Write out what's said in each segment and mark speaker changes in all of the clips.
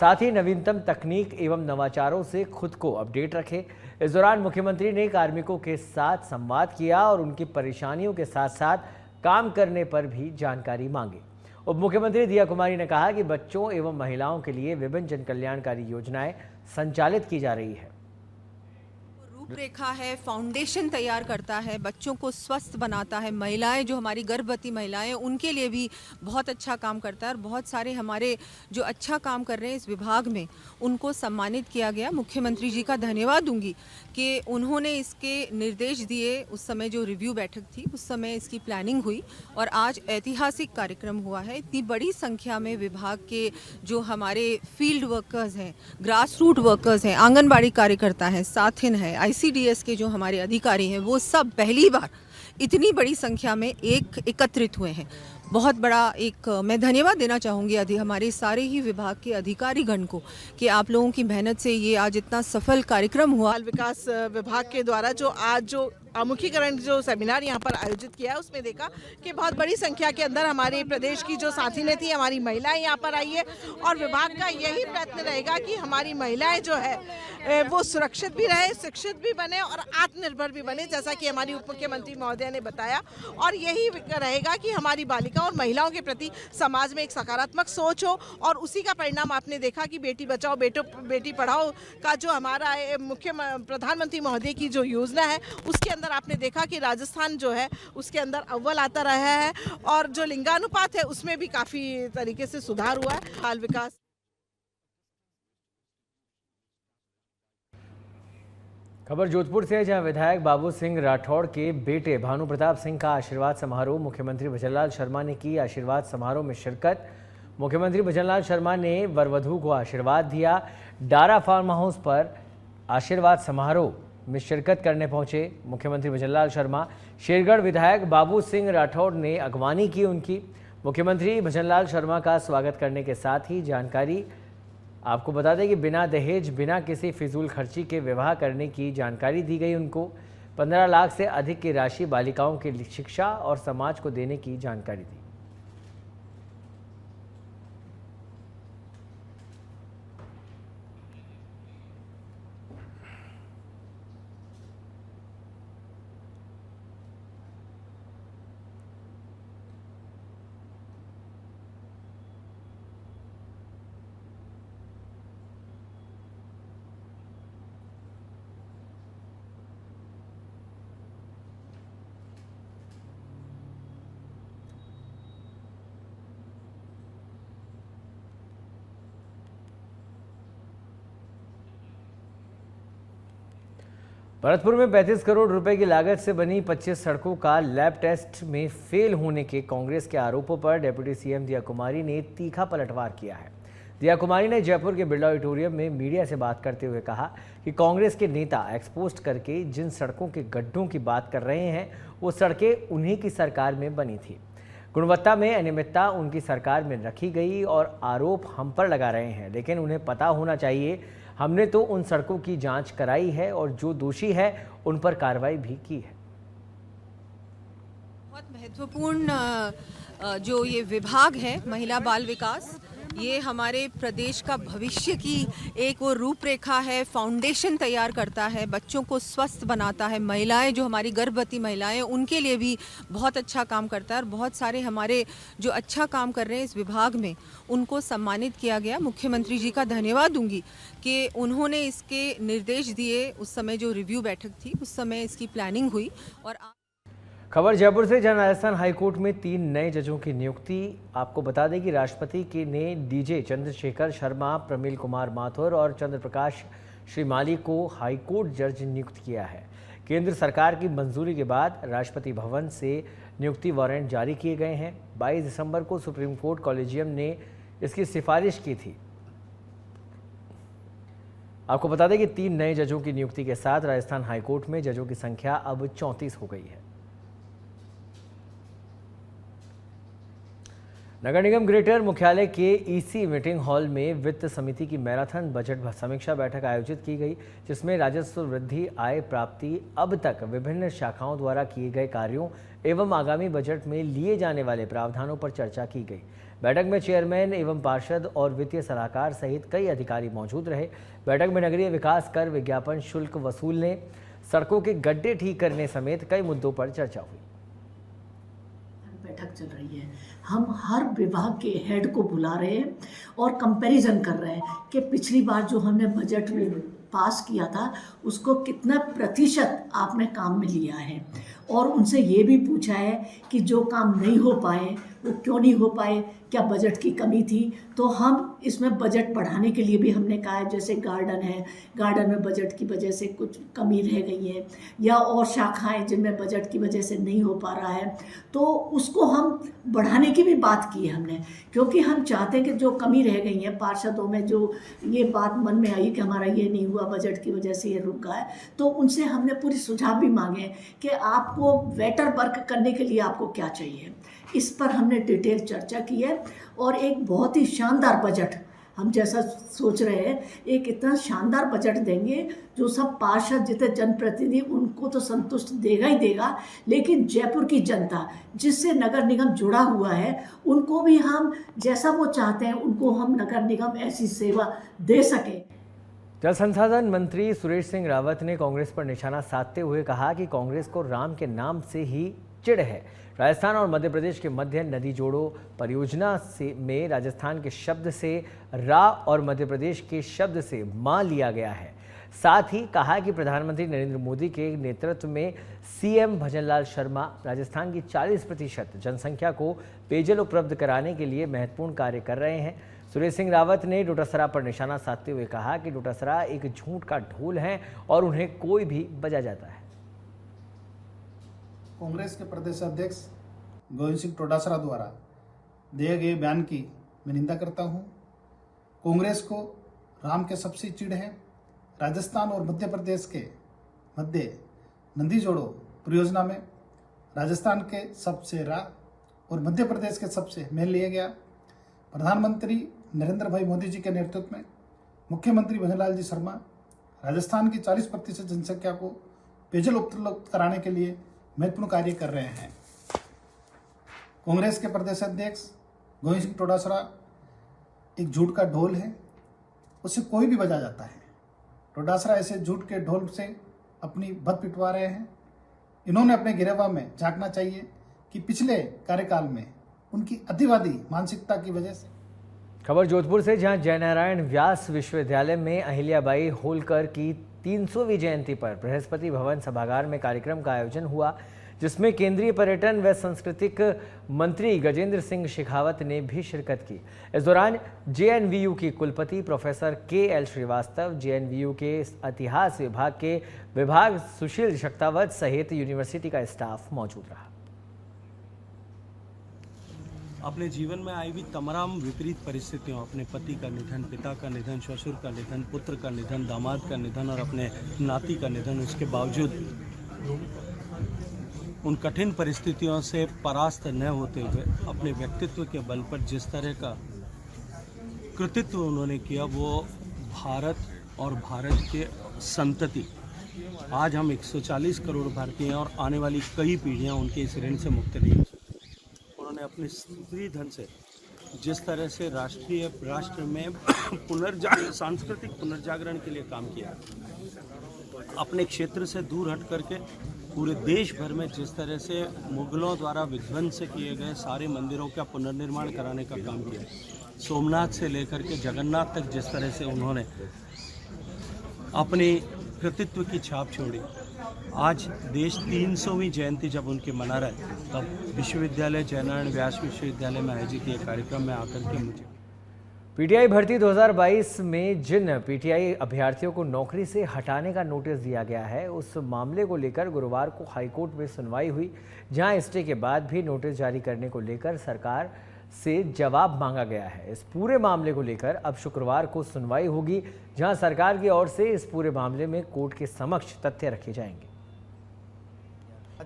Speaker 1: साथ ही नवीनतम तकनीक एवं नवाचारों से खुद को अपडेट रखें। इस दौरान मुख्यमंत्री ने कार्मिकों के साथ संवाद किया और उनकी परेशानियों के साथ साथ काम करने पर भी जानकारी मांगी। उप मुख्यमंत्री दिया कुमारी ने कहा कि बच्चों एवं महिलाओं के लिए विभिन्न जन कल्याणकारी योजनाएं संचालित की जा रही है।
Speaker 2: रूपरेखा है, फाउंडेशन तैयार करता है, बच्चों को स्वस्थ बनाता है, महिलाएं जो हमारी गर्भवती महिलाएं उनके लिए भी बहुत अच्छा काम करता है और बहुत सारे हमारे जो अच्छा काम कर रहे हैं इस विभाग में उनको सम्मानित किया गया। मुख्यमंत्री जी का धन्यवाद दूंगी कि उन्होंने इसके निर्देश दिए। उस समय जो रिव्यू बैठक थी उस समय इसकी प्लानिंग हुई और आज ऐतिहासिक कार्यक्रम हुआ है। इतनी बड़ी संख्या में विभाग के जो हमारे फील्ड वर्कर्स हैं, ग्रास रूट वर्कर्स हैं, आंगनबाड़ी कार्यकर्ता हैं, साथिन है, ICDS के जो हमारे अधिकारी हैं, वो सब पहली बार इतनी बड़ी संख्या में एकत्रित हुए हैं। बहुत बड़ा मैं धन्यवाद देना चाहूँगी हमारे सारे ही विभाग के अधिकारीगण को कि आप लोगों की मेहनत से ये आज इतना सफल कार्यक्रम हुआ।
Speaker 3: बाल विकास विभाग के द्वारा जो आमुखीकरण जो सेमिनार यहाँ पर आयोजित किया है उसमें देखा कि बहुत बड़ी संख्या के अंदर हमारे प्रदेश की जो साथिनें थी, हमारी महिलाएं यहाँ पर आई है और विभाग का यही प्रयत्न रहेगा कि हमारी महिलाएं जो है वो सुरक्षित भी रहे, शिक्षित भी बने और आत्मनिर्भर भी बने, जैसा कि हमारी उप मुख्यमंत्री महोदय ने बताया। और यही रहेगा कि हमारी बालिकाओं और महिलाओं के प्रति समाज में एक सकारात्मक सोच हो और उसी का परिणाम आपने देखा कि बेटी बचाओ बेटी पढ़ाओ का जो हमारा प्रधानमंत्री महोदय की जो योजना है उसके अंदर आपने देखा कि राजस्थान जो है उसके अंदर अव्वल आता रहा है और जो लिंगानुपात है उसमें भी काफी तरीके से सुधार हुआ है। बाल विकास
Speaker 1: खबर जोधपुर से है, जहां विधायक बाबू सिंह राठौड़ के बेटे भानु प्रताप सिंह का आशीर्वाद समारोह। मुख्यमंत्री भजनलाल शर्मा ने की आशीर्वाद समारोह में शिरकत। मुख्यमंत्री भजनलाल शर्मा ने वरवधू को आशीर्वाद दिया। डारा फार्म हाउस पर आशीर्वाद समारोह में शिरकत करने पहुंचे मुख्यमंत्री भजनलाल शर्मा। शेरगढ़ विधायक बाबू सिंह राठौड़ ने अगवानी की उनकी। मुख्यमंत्री भजनलाल शर्मा का स्वागत करने के साथ ही जानकारी आपको बता दें कि बिना दहेज, बिना किसी फिजूल खर्ची के विवाह करने की जानकारी दी गई उनको। 15 लाख से अधिक की राशि बालिकाओं की शिक्षा और समाज को देने की जानकारी दी। भरतपुर में 35 करोड़ रुपए की लागत से बनी 25 सड़कों का लैब टेस्ट में फेल होने के कांग्रेस के आरोपों पर डिप्टी सीएम दिया कुमारी ने तीखा पलटवार किया है। दिया कुमारी ने जयपुर के बिरला ऑडिटोरियम में मीडिया से बात करते हुए कहा कि कांग्रेस के नेता एक्सपोज करके जिन सड़कों के गड्ढों की बात कर रहे हैं वो सड़कें उन्हीं की सरकार में बनी थी। गुणवत्ता में अनियमितता उनकी सरकार में रखी गई और आरोप हम पर लगा रहे हैं, लेकिन उन्हें पता होना चाहिए हमने तो उन सड़कों की जांच कराई है और जो दोषी है उन पर कार्रवाई भी की है।
Speaker 2: बहुत महत्वपूर्ण जो ये विभाग है महिला बाल विकास, ये हमारे प्रदेश का भविष्य की एक वो रूपरेखा है, फाउंडेशन तैयार करता है, बच्चों को स्वस्थ बनाता है, महिलाएं जो हमारी गर्भवती महिलाएं उनके लिए भी बहुत अच्छा काम करता है और बहुत सारे हमारे जो अच्छा काम कर रहे हैं इस विभाग में उनको सम्मानित किया गया। मुख्यमंत्री जी का धन्यवाद दूंगी कि उन्होंने इसके निर्देश दिए। उस समय जो रिव्यू बैठक थी उस समय इसकी प्लानिंग हुई। और
Speaker 1: खबर जयपुर से, जहां राजस्थान हाईकोर्ट में 3 नए जजों की नियुक्ति। आपको बता दें कि राष्ट्रपति के ने डीजे चंद्रशेखर शर्मा, प्रमिल कुमार माथुर और चंद्र प्रकाश श्रीमाली को हाईकोर्ट जज नियुक्त किया है। केंद्र सरकार की मंजूरी के बाद राष्ट्रपति भवन से नियुक्ति वारंट जारी किए गए हैं। 22 दिसंबर को सुप्रीम कोर्ट कॉलेजियम ने इसकी सिफारिश की थी। आपको बता दें कि 3 नए जजों की नियुक्ति के साथ राजस्थान हाईकोर्ट में जजों की संख्या अब 34 हो गई है। नगर निगम ग्रेटर मुख्यालय के ईसी मीटिंग हॉल में वित्त समिति की मैराथन बजट समीक्षा बैठक आयोजित की गई, जिसमें राजस्व वृद्धि, आय प्राप्ति, अब तक विभिन्न शाखाओं द्वारा किए गए कार्यों एवं आगामी बजट में लिए जाने वाले प्रावधानों पर चर्चा की गई। बैठक में चेयरमैन एवं पार्षद और वित्तीय सलाहकार सहित कई अधिकारी मौजूद रहे। बैठक में नगरीय विकास कर, विज्ञापन शुल्क वसूलने, सड़कों के गड्ढे ठीक करने समेत कई मुद्दों पर चर्चा हुई।
Speaker 4: बैठक चल रही है, हम हर विभाग के हेड को बुला रहे हैं और कंपैरिजन कर रहे हैं कि पिछली बार जो हमने बजट पास किया था उसको कितना प्रतिशत आपने काम में लिया है, और उनसे ये भी पूछा है कि जो काम नहीं हो पाए वो क्यों नहीं हो पाए, क्या बजट की कमी थी। तो हम इसमें बजट बढ़ाने के लिए भी हमने कहा है, जैसे गार्डन है, गार्डन में बजट की वजह से कुछ कमी रह गई है, या और शाखाएं जिनमें बजट की वजह से नहीं हो पा रहा है, तो उसको हम बढ़ाने की भी बात की है हमने, क्योंकि हम चाहते हैं कि जो कमी रह गई है पार्षदों में, जो ये बात मन में आई कि हमारा ये नहीं हुआ, बजट की वजह से ये रुक गया है, तो उनसे हमने पूरी सुझाव भी मांगे कि आपको बेटर वर्क करने के लिए आपको क्या चाहिए। इस पर हमने डिटेल चर्चा की है और एक बहुत ही शानदार बजट हम जैसा सोच रहे हैं, एक इतना शानदार बजट देंगे जो सब पार्षद जितने जनप्रतिनिधि उनको तो संतुष्ट देगा ही देगा, लेकिन जयपुर की जनता जिससे नगर निगम जुड़ा हुआ है उनको भी हम जैसा वो चाहते हैं उनको हम नगर निगम ऐसी सेवा दे सके।
Speaker 1: जल संसाधन मंत्री सुरेश सिंह रावत ने कांग्रेस पर निशाना साधते हुए कहा कि कांग्रेस को राम के नाम से ही चिढ़ है। राजस्थान और मध्य प्रदेश के मध्य नदी जोड़ो परियोजना से में राजस्थान के शब्द से रा और मध्य प्रदेश के शब्द से मां लिया गया है। साथ ही कहा कि प्रधानमंत्री नरेंद्र मोदी के नेतृत्व में सीएम भजनलाल शर्मा राजस्थान की 40% जनसंख्या को पेयजल उपलब्ध कराने के लिए महत्वपूर्ण कार्य कर रहे हैं। सुरेश सिंह रावत ने डोटासरा पर निशाना साधते हुए कहा कि डोटासरा एक झूठ का ढोल है और उन्हें कोई भी बजा जाता है।
Speaker 5: कांग्रेस के प्रदेश अध्यक्ष गोविंद सिंह डोटासरा द्वारा दिए गए बयान की मैं निंदा करता हूं। कांग्रेस को राम के सबसे चिढ़ है। राजस्थान और मध्य प्रदेश के मध्य नदी जोड़ो परियोजना में राजस्थान के सबसे रा और मध्य प्रदेश के सबसे मेल लिया गया। प्रधानमंत्री नरेंद्र भाई मोदी जी के नेतृत्व में मुख्यमंत्री भजनलाल जी शर्मा राजस्थान की 40% जनसंख्या को पेयजल उपलब्ध कराने के लिए महत्वपूर्ण कार्य कर रहे हैं। कांग्रेस के प्रदेश अध्यक्ष गोविंद सिंह डोटासरा एक झूठ का ढोल है, उसे कोई भी बजा जाता है। डोटासरा ऐसे झूठ के ढोल से अपनी बद पिटवा रहे हैं। इन्होंने अपने गिरेबान में झांकना चाहिए कि पिछले कार्यकाल में उनकी अतिवादी मानसिकता की वजह से।
Speaker 1: खबर जोधपुर से, जहां जयनारायण व्यास विश्वविद्यालय में अहिल्याबाई होलकर की 300वीं जयंती पर बृहस्पति भवन सभागार में कार्यक्रम का आयोजन हुआ, जिसमें केंद्रीय पर्यटन व सांस्कृतिक मंत्री गजेंद्र सिंह शेखावत ने भी शिरकत की। इस दौरान जेएनवीयू की कुलपति प्रोफेसर KL श्रीवास्तव, जेएनवीयू के इतिहास विभाग के विभाग सुशील शक्तावत सहित यूनिवर्सिटी का स्टाफ मौजूद रहा।
Speaker 6: अपने जीवन में आई हुई तमाम विपरीत परिस्थितियों, अपने पति का निधन, पिता का निधन, ससुर का निधन, पुत्र का निधन, दामाद का निधन और अपने नाती का निधन, उसके बावजूद उन कठिन परिस्थितियों से परास्त न होते हुए अपने व्यक्तित्व के बल पर जिस तरह का कृतित्व उन्होंने किया, वो भारत और भारत के संतति, आज हम 140 करोड़ भारतीय हैं और आने वाली कई पीढ़ियां उनके इस ऋण से मुक्त नहीं हो सकती। उन्होंने अपने स्त्री धन से जिस तरह से राष्ट्र में सांस्कृतिक पुनर्जागरण के लिए काम किया, अपने क्षेत्र से दूर हट करके पूरे देश भर में जिस तरह से मुगलों द्वारा विध्वंस किए गए सारे मंदिरों का पुनर्निर्माण कराने का काम किया, सोमनाथ से लेकर के जगन्नाथ तक जिस तरह से उन्होंने अपनी कृतित्व की छाप छोड़ी, आज देश 300वीं जयंती जब उनकी मना रहा है, तब विश्वविद्यालय जयनारायण व्यास विश्वविद्यालय में आयोजित ये कार्यक्रम में आकर के मुझे
Speaker 1: पीटीआई भर्ती 2022 में जिन पीटीआई अभ्यर्थियों को नौकरी से हटाने का नोटिस दिया गया है, उस मामले को लेकर गुरुवार को हाईकोर्ट में सुनवाई हुई, जहां स्टे के बाद भी नोटिस जारी करने को लेकर सरकार से जवाब मांगा गया है। इस पूरे मामले को लेकर अब शुक्रवार को सुनवाई होगी, जहां सरकार की ओर से इस पूरे मामले में कोर्ट के समक्ष तथ्य रखे जाएंगे।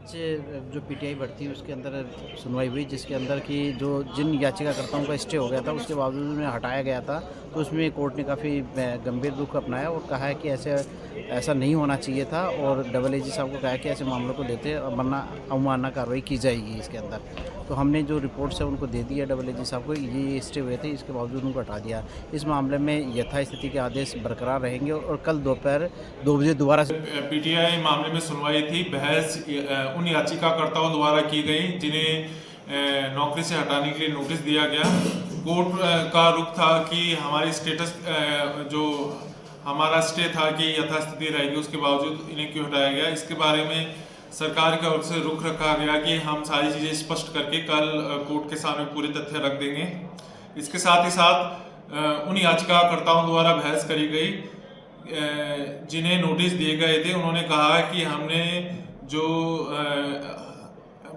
Speaker 7: जो पीटीआई भर्ती है उसके अंदर सुनवाई हुई, जिसके अंदर की जो जिन याचिकाकर्ताओं का स्टे हो गया था उसके बावजूद उन्हें हटाया गया था, तो उसमें कोर्ट ने काफ़ी गंभीर रुख अपनाया और कहा है कि ऐसा नहीं होना चाहिए था, और AG साहब को कहा है कि ऐसे मामलों को लेते वरना अवमानना कार्रवाई की जाएगी इसके अंदर। तो हमने जो रिपोर्ट्स है उनको दे दी है AG साहब को, ये स्टे हुए थे, इसके बावजूद उनको हटा दिया। इस मामले में यथास्थिति के आदेश बरकरार रहेंगे और कल दोपहर 2 बजे दोबारा
Speaker 8: पीटीआई मामले में सुनवाई थी। बहस उन याचिकाकर्ताओं द्वारा की गई जिन्हें नौकरी से हटाने के लिए नोटिस दिया गया। कोर्ट का रुख था कि हमारी स्टेटस जो हमारा स्टे था कि यथास्थिति रहेगी, उसके बावजूद इन्हें क्यों हटाया गया, इसके बारे में सरकार की ओर से रुख रखा गया कि हम सारी चीज़ें स्पष्ट करके कल कोर्ट के सामने पूरे तथ्य रख देंगे। इसके साथ ही साथ उन याचिकाकर्ताओं द्वारा बहस करी गई जिन्हें नोटिस दिए गए थे। उन्होंने कहा कि हमने जो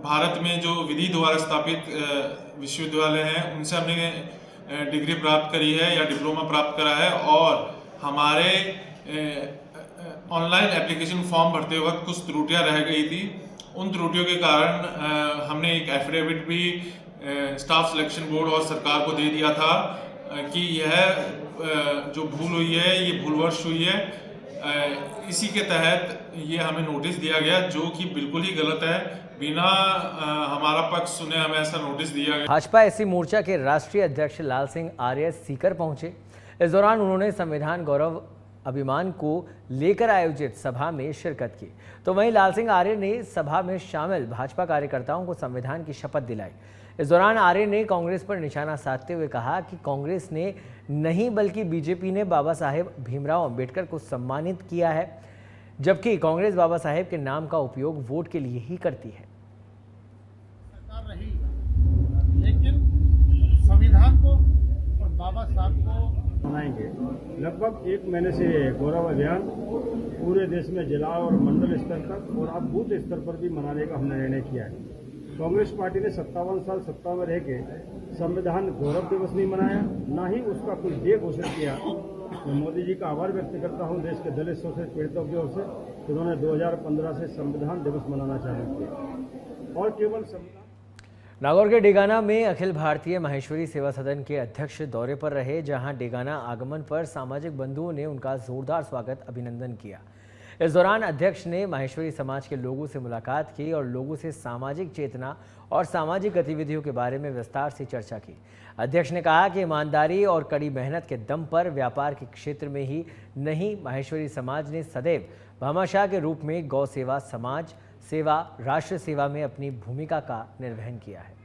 Speaker 8: भारत में जो विधि द्वारा स्थापित विश्वविद्यालय हैं उनसे हमने डिग्री प्राप्त करी है या डिप्लोमा प्राप्त करा है, और हमारे ऑनलाइन एप्लीकेशन फॉर्म भरते वक्त कुछ त्रुटियां रह गई थी। उन त्रुटियों के कारण हमने एक एफिडेविट भी स्टाफ सिलेक्शन बोर्ड और सरकार को दे दिया था कि यह जो भूल हुई है ये भूलवश हुई है। इसी के तहत ये हमें नोटिस दिया गया, जो कि बिल्कुल ही गलत है। बिना हमारा पक्ष सुने हमें ऐसा नोटिस दिया गया।
Speaker 1: भाजपा एससी मोर्चा के राष्ट्रीय अध्यक्ष लाल सिंह आर्य सीकर पहुंचे। इस दौरान उन्होंने संविधान गौरव अभियान को लेकर आयोजित सभा में शिरकत की। तो वहीं लाल सिंह आर्य ने सभा में शामिल भाजपा कार्यकर्ताओं को संविधान की शपथ दिलाई। इस दौरान आर्य ने कांग्रेस पर निशाना साधते हुए कहा कि कांग्रेस ने नहीं बल्कि बीजेपी ने बाबा साहेब भीमराव अंबेडकर को सम्मानित किया है, जबकि कांग्रेस बाबा साहेब के नाम का उपयोग वोट के लिए ही करती है।
Speaker 5: रही, लेकिन संविधान को और बाबा साहब को
Speaker 9: मनाएंगे। लगभग 1 महीने से गौरव अभियान पूरे देश में जिला और मंडल स्तर तक और अब बूथ स्तर पर भी मनाने का हमने निर्णय किया है। कांग्रेस पार्टी ने 57 साल सत्ता में रह के संविधान गौरव दिवस नहीं मनाया, ना ही उसका कोई डे घोषित किया। मैं मोदी जी का आभार व्यक्त करता हूं देश के दलित शोषित पीड़ितों की ओर से, उन्होंने 2015 से संविधान दिवस मनाना चालू किया और केवल
Speaker 1: नागौर के डेगाना में अखिल भारतीय माहेश्वरी सेवा सदन के अध्यक्ष दौरे पर रहे, जहां डेगाना आगमन पर सामाजिक बंधुओं ने उनका जोरदार स्वागत अभिनंदन किया। इस दौरान अध्यक्ष ने माहेश्वरी समाज के लोगों से मुलाकात की और लोगों से सामाजिक चेतना और सामाजिक गतिविधियों के बारे में विस्तार से चर्चा की। अध्यक्ष ने कहा कि ईमानदारी और कड़ी मेहनत के दम पर व्यापार के क्षेत्र में ही नहीं, माहेश्वरी समाज ने सदैव भामाशाह के रूप में गौ सेवा, समाज सेवा, राष्ट्र सेवा में अपनी भूमिका का निर्वहन किया है।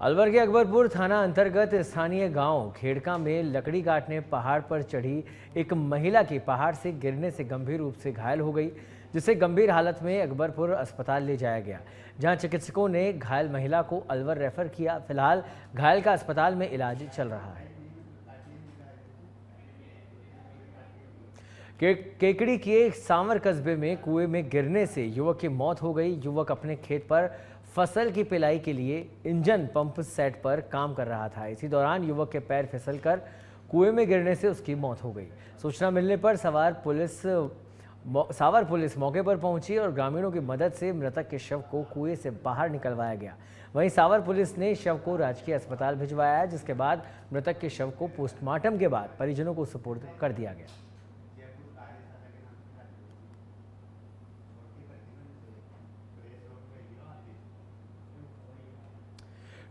Speaker 1: अलवर के अकबरपुर थाना अंतर्गत स्थानीय गांव खेड़का में लकड़ी काटने पहाड़ पर चढ़ी एक महिला की पहाड़ से गिरने से गंभीर रूप से घायल हो गई, जिसे गंभीर हालत में अकबरपुर अस्पताल ले जाया गया, जहां चिकित्सकों ने घायल महिला को अलवर रेफर किया। फिलहाल घायल का अस्पताल में इलाज चल रहा है। केकड़ी के सांवर कस्बे में कुएं में गिरने से युवक की मौत हो गई। युवक अपने खेत पर फसल की पिलाई के लिए इंजन पंप सेट पर काम कर रहा था। इसी दौरान युवक के पैर फिसलकर कुएं में गिरने से उसकी मौत हो गई। सूचना मिलने पर सावर पुलिस मौके पर पहुंची और ग्रामीणों की मदद से मृतक के शव को कुएं से बाहर निकलवाया गया। वहीं सावर पुलिस ने शव को राजकीय अस्पताल भिजवाया, जिसके बाद मृतक के शव को पोस्टमार्टम के बाद परिजनों को सुपुर्द कर दिया गया।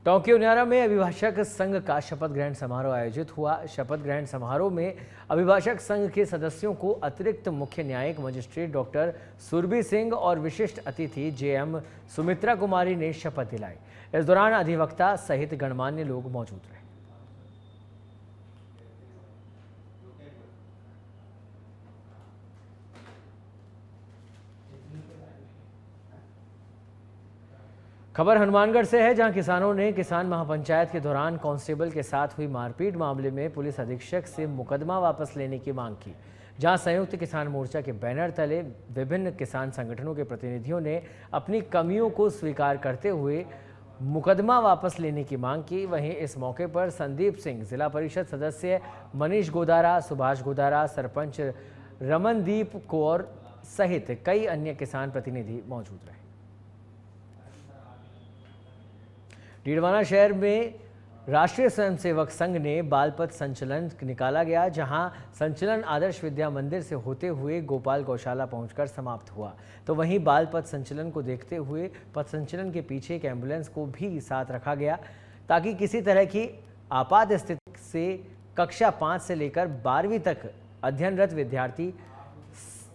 Speaker 1: टोंकी उनियारा में अभिभाषक संघ का शपथ ग्रहण समारोह आयोजित हुआ। शपथ ग्रहण समारोह में अभिभाषक संघ के सदस्यों को अतिरिक्त मुख्य न्यायिक मजिस्ट्रेट डॉक्टर सुरभि सिंह और विशिष्ट अतिथि जेएम सुमित्रा कुमारी ने शपथ दिलाई। इस दौरान अधिवक्ता सहित गणमान्य लोग मौजूद रहे। खबर हनुमानगढ़ से है, जहां किसानों ने किसान महापंचायत के दौरान कांस्टेबल के साथ हुई मारपीट मामले में पुलिस अधीक्षक से मुकदमा वापस लेने की मांग की। जहां संयुक्त किसान मोर्चा के बैनर तले विभिन्न किसान संगठनों के प्रतिनिधियों ने अपनी कमियों को स्वीकार करते हुए मुकदमा वापस लेने की मांग की। वहीं इस मौके पर संदीप सिंह, जिला परिषद सदस्य मनीष गोदारा, सुभाष गोदारा, सरपंच रमनदीप कौर सहित कई अन्य किसान प्रतिनिधि मौजूद रहे। डीडवाना शहर में राष्ट्रीय स्वयंसेवक संघ ने बाल पथ संचलन निकाला गया, जहां संचलन आदर्श विद्या मंदिर से होते हुए गोपाल गौशाला पहुंचकर समाप्त हुआ। तो वहीं बाल पथ संचलन को देखते हुए पथ संचलन के पीछे एक एम्बुलेंस को भी साथ रखा गया, ताकि किसी तरह की आपात स्थिति से कक्षा 5 से लेकर 12वीं तक अध्ययनरत विद्यार्थी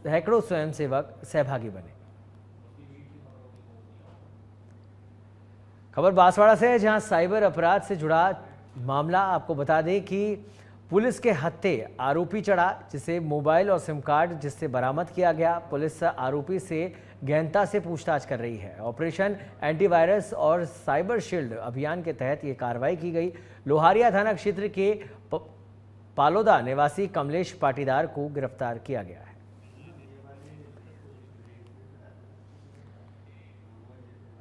Speaker 1: सैकड़ों स्वयंसेवक सहभागी बने। खबर बांसवाड़ा से है, जहां साइबर अपराध से जुड़ा मामला। आपको बता दें कि पुलिस के हत्थे आरोपी चढ़ा, जिसे मोबाइल और सिम कार्ड जिससे बरामद किया गया। पुलिस आरोपी से गहनता से पूछताछ कर रही है। ऑपरेशन एंटीवायरस और साइबर शील्ड अभियान के तहत ये कार्रवाई की गई। लोहारिया थाना क्षेत्र के पालोदा निवासी कमलेश पाटीदार को गिरफ्तार किया गया है।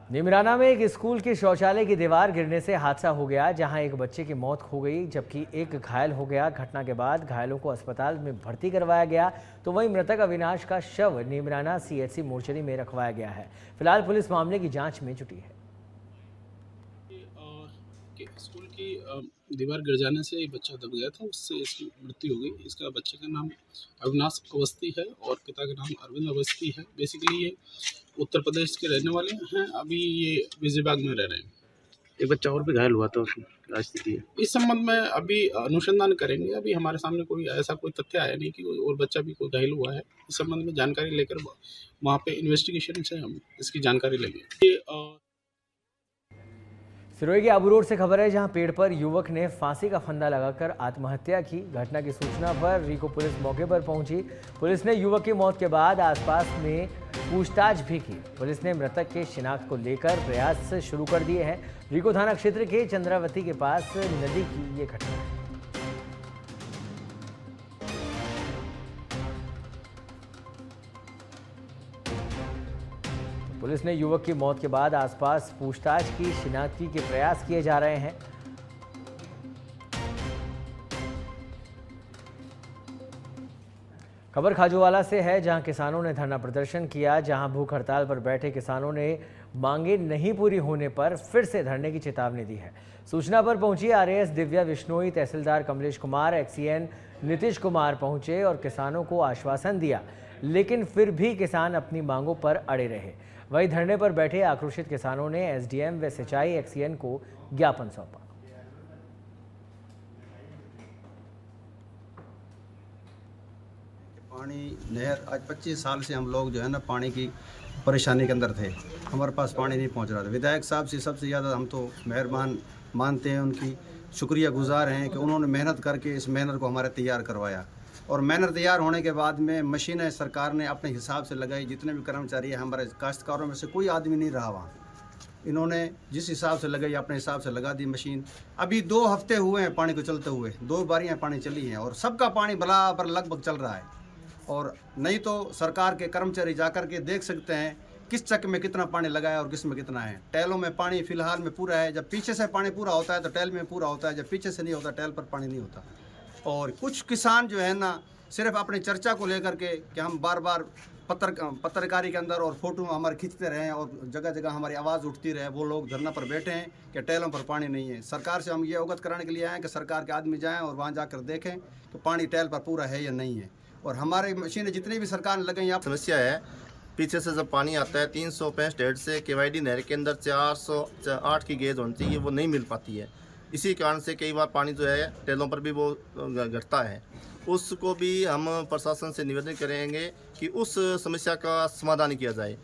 Speaker 1: निमराना में एक स्कूल के शौचालय की दीवार गिरने से हादसा हो गया, जहां एक बच्चे की मौत हो गई जबकि एक घायल हो गया। घटना के बाद घायलों को अस्पताल में भर्ती करवाया गया, तो वहीं मृतक अविनाश का शव निमराना सीएचसी मोर्चरी में रखवाया गया है। फिलहाल पुलिस मामले की जांच में जुटी है।
Speaker 10: स्कूल की दीवार गिर जाने से एक बच्चा दब गया था, उससे इसकी मृत्यु हो गई। इसका बच्चे का नाम अविनाश अवस्थी है और पिता का नाम अरविंद अवस्थी है। बेसिकली ये उत्तर प्रदेश के रहने वाले हैं। अभी ये विजयबाग में रह रहे हैं।
Speaker 7: एक बच्चा और भी घायल हुआ था, उसकी क्या स्थिति है?
Speaker 10: इस संबंध में अभी अनुसंधान करेंगे। अभी हमारे सामने कोई ऐसा कोई तथ्य आया नहीं कि कोई और बच्चा भी कोई घायल हुआ है। इस संबंध में जानकारी लेकर वहाँ पे इन्वेस्टिगेशन से हम इसकी जानकारी लेंगे।
Speaker 1: सिरोही के आबू रोड से खबर है, जहां पेड़ पर युवक ने फांसी का फंदा लगाकर आत्महत्या की। घटना की सूचना पर रीको पुलिस मौके पर पहुंची। पुलिस ने युवक की मौत के बाद आसपास में पूछताछ भी की। पुलिस ने मृतक के शिनाख्त को लेकर प्रयास शुरू कर दिए हैं। रीको थाना क्षेत्र के चंद्रावती के पास नदी की ये घटना है। पुलिस ने युवक की मौत के बाद आसपास पूछताछ की, शिनाख्ती के प्रयास किए जा रहे हैं। खबर खाजूवाला से है, जहां किसानों ने धरना प्रदर्शन किया। जहां भूख हड़ताल पर बैठे किसानों ने मांगे नहीं पूरी होने पर फिर से धरने की चेतावनी दी है। सूचना पर पहुंची आरएएस दिव्या बिश्नोई, तहसीलदार कमलेश कुमार, एक्सीएन नीतीश कुमार पहुंचे और किसानों को आश्वासन दिया, लेकिन फिर भी किसान अपनी मांगों पर अड़े रहे। वहीं धरने पर बैठे आक्रोशित किसानों ने एसडीएम व सिंचाई एक्सीएन को ज्ञापन सौंपा।
Speaker 11: पानी नहर आज 25 साल से हम लोग जो है ना पानी की परेशानी के अंदर थे। हमारे पास पानी नहीं पहुंच रहा था। विधायक साहब से सबसे ज़्यादा हम तो मेहरबान मानते हैं, उनकी शुक्रिया गुजार हैं कि उन्होंने मेहनत करके इस मेहनत को हमारे तैयार करवाया। और मेहनत तैयार होने के बाद में मशीनें सरकार ने अपने हिसाब से लगाई। जितने भी कर्मचारी हैं हमारे काश्तकारों में से कोई आदमी नहीं रहा वहाँ। इन्होंने जिस हिसाब से लगाई अपने हिसाब से लगा दी मशीन। अभी 2 हफ्ते हुए हैं पानी को चलते हुए, 2 बारियाँ पानी चली हैं और सबका पानी बराबर लगभग चल रहा है। और नहीं तो सरकार के कर्मचारी जाकर के देख सकते हैं किस चक में कितना पानी लगाया और किस में कितना है। टैलों में पानी फिलहाल में पूरा है। जब पीछे से पानी पूरा होता है तो टैल में पूरा होता है, जब पीछे से नहीं होता टैल पर पानी नहीं होता। और कुछ किसान जो है ना सिर्फ अपनी चर्चा को लेकर के कि हम बार बार पत्रकारी के अंदर और फोटो हमारे खींचते रहे और जगह जगह हमारी आवाज़ उठती रहे, वो लोग धरना पर बैठे हैं कि टैलों पर पानी नहीं है। सरकार से हम ये अवगत कराने के लिए आए हैं कि सरकार के आदमी जाएं और वहाँ जाकर देखें कि पानी टैल पर पूरा है या नहीं है। और हमारे मशीनें जितनी भी सरकार ने लगाई, यहाँ
Speaker 12: समस्या है पीछे से जब पानी आता है 365 हेड से केवाईडी नहर के अंदर 408 की गेज होनी चाहिए, वो नहीं मिल पाती है। इसी कारण से कई बार पानी जो है टेलों पर भी वो घटता है। उसको भी हम प्रशासन से निवेदन करेंगे कि उस समस्या का समाधान किया जाए।